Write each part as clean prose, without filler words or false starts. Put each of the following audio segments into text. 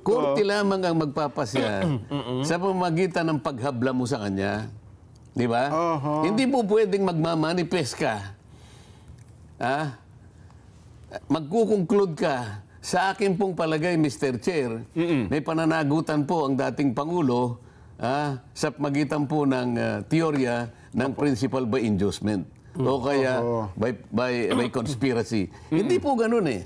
Korte lamang ang magpapasya sa pamamagitan ng paghabla mo sa kanya. Di ba? Hindi po pwedeng magmamanifest ka. Magkukonclude ka. Sa akin pong palagay, Mr. Chair, may pananagutan po ang dating Pangulo sa magitan po ng teorya ng principle by inducement. O kaya by conspiracy. Hindi po ganun eh.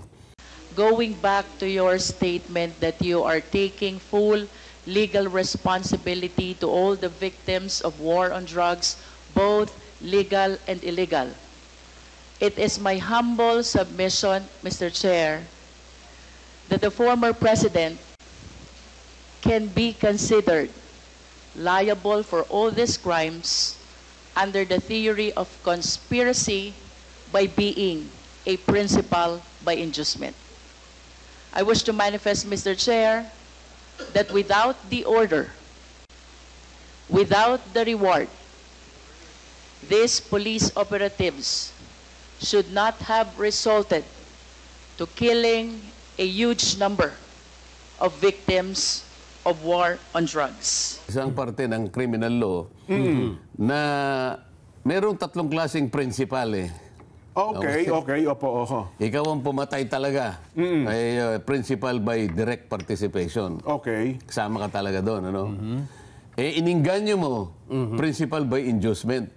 Going back to your statement that you are taking full legal responsibility to all the victims of war on drugs, both legal and illegal. It is my humble submission, Mr. Chair, that the former president can be considered liable for all these crimes under the theory of conspiracy by being a principal by inducement. I wish to manifest, Mr. Chair, that without the order, without the reward, these police operatives should not have resulted to killing a huge number of victims of war on drugs. Isang parte ng criminal law na merong tatlong klaseng principal eh. Okay, opo. Ikaw ang pumatay talaga. Ay principal by direct participation. Okay. Kasama ka talaga doon, ano? Ininganyo mo, principal by inducement.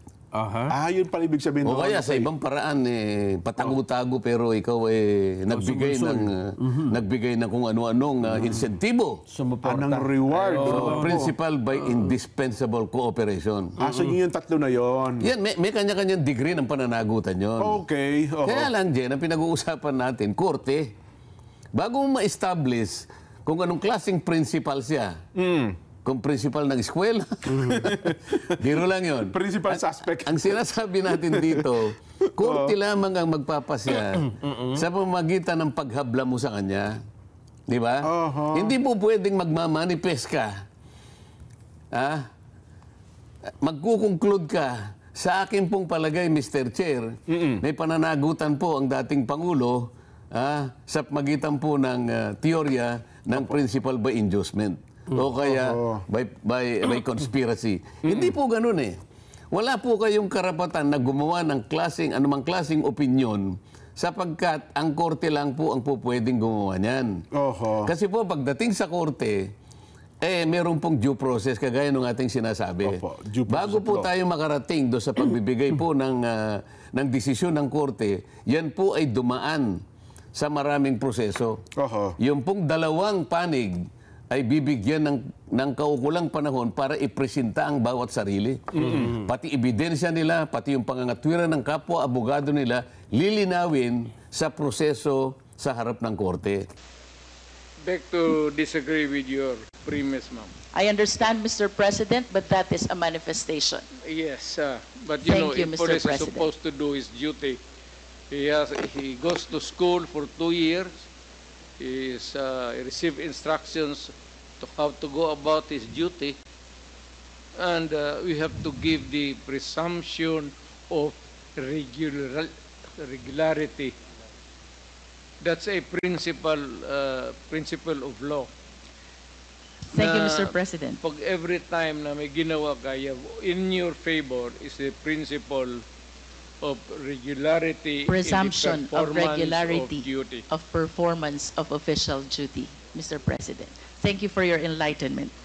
Yun pala ibig sabihin. O kaya sa ibang paraan, patago-tago pero ikaw nagbigay ng kung ano-anong insentibo. Anong reward. Principal by indispensable cooperation. So yun yung tatlo na yon. Yan, may kanya-kanyang degree ng pananagutan yon. Okay. Kaya lang, Jen, ang pinag-uusapan natin, korte, bago mo ma-establish kung anong klaseng principal siya, kung principal ng eskwela, biro lang yon. Principal suspect. Ang sinasabi natin dito, korte lamang ang magpapasya sa pamamagitan ng paghabla mo sa kanya. Di ba? Hindi po pwedeng magmamanifest ka. Magkukonclude ka. Sa akin pong palagay, Mr. Chair, may pananagutan po ang dating Pangulo sa magitan po ng teorya ng principle by inducement. O kaya by conspiracy. Hindi po ganun eh. Wala po kayong karapatan na gumawa ng anumang klaseng opinyon sapagkat ang korte lang po ang po pwedeng gumawa niyan. Kasi po pagdating sa korte, meron pong due process kagaya ng ating sinasabi. Bago po tayo makarating do sa pagbibigay po ng desisyon ng korte, yan po ay dumaan sa maraming proseso. Yung pong dalawang panig ay bibigyan ng kaukulang panahon para ipresenta ang bawat sarili. Pati ebidensya nila, pati yung pangangatwiran ng kapwa-abogado nila, lilinawin sa proseso sa harap ng korte. Beg to disagree with your premise, ma'am. I understand, Mr. President, but that is a manifestation. Yes, but you know, Thank you, if Mr. police is President. supposed to do his duty, he goes to school for 2 years. He received instructions to how to go about his duty, and we have to give the presumption of regularity. That's a principle of law. Thank you, Mr. President. Pag every time na may ginawa kaya in your favor is the principle of regularity, Presumption in the of performance regularity of duty. of performance of official duty, Mr. President. Thank you for your enlightenment.